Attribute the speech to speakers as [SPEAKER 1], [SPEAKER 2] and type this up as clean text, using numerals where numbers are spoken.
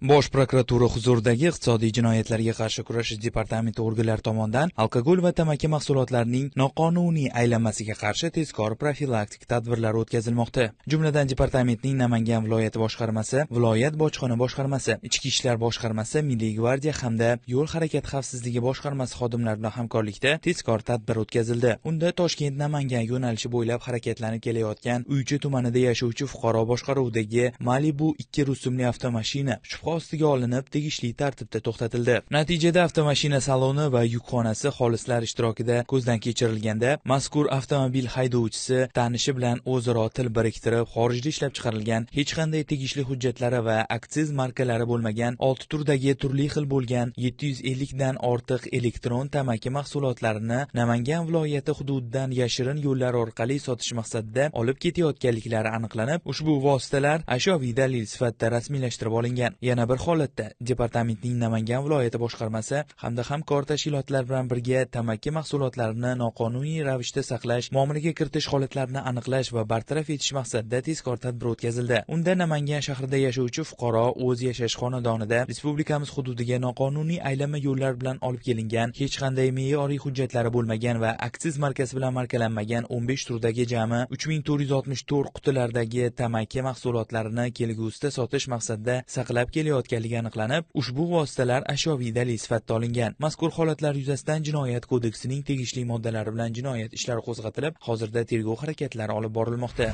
[SPEAKER 1] Bosh prokuratura huzuridagi iqtisodiy jinoyatlarga qarshi kurashish departamenti organlari tomonidan alkogol va tamaki mahsulotlarining noqonuniy aylanmasiga qarshi tezkor profilaktik tadbirlar o'tkazilmoqda. Jumladan departamentning Namangan viloyati boshqarmasi, viloyat bojxona boshqarmasi, ichki ishlar boshqarmasi, Milliy gvardiya hamda yo'l harakati xavfsizligi boshqarmasi xodimlari bilan hamkorlikda tezkor tadbir o'tkazildi. Unda Toshkent-Namangan yo'nalishi bo'ylab harakatlanib kelayotgan Uychi tumanida yashovchi fuqaro boshqaruvidagi Malibu 2 rusumli avtomashina ostiga olinib, tegishli tartibda to'xtatildi. Natijada avtomashina saloni va yukxonasi xolislar ishtirokida ko'zdan kechirilganda, mazkur avtomobil haydovchisi tanishi bilan o'zaro til biriktirib, xorijda ishlab chiqarilgan, hech qanday tegishli hujjatlari va aksiz markalari bo'lmagan 6 turdagi turli xil bo'lgan 750 dan ortiq elektron tamaki mahsulotlarini Namangan viloyati hududidan yashirin yo'llar orqali sotish maqsadida olib ketayotganliklari aniqlanib, ushbu vositalar ashyoviy dalil sifatida rasmiylashtirib olingan. Yana bir holatda departamentning Namangan viloyati boshqarmasi hamda hamkor tashkilotlar bilan birga tamaki mahsulotlarini noqonuniy ravishda saqlash, muomalaga kiritish holatlarini aniqlash va bartaraf etish maqsadida tezkor tadbir o'tkazildi. Unda Namangan shahrida yashovchi fuqaro o'z yashash xonadonida respublikamiz hududiga noqonuniy aylanma yo'llar bilan olib kelingan, hech qanday me'yoriy hujjatlari bo'lmagan va aksiz markasi bilan markalanmagan 15 turdagi jami 3464 qutilardagi tamaki mahsulotlarini kelgusida sotish maqsadida saqlab kelayotganligi aniqlanib, ushbu vositalar ashyoviy dalil sifatida olingan. Mazkur holatlar yuzasidan Jinoyat kodeksining tegishli moddalari bilan jinoyat ishlari qo'zg'atilib, hozirda tergov harakatlari olib borilmoqda.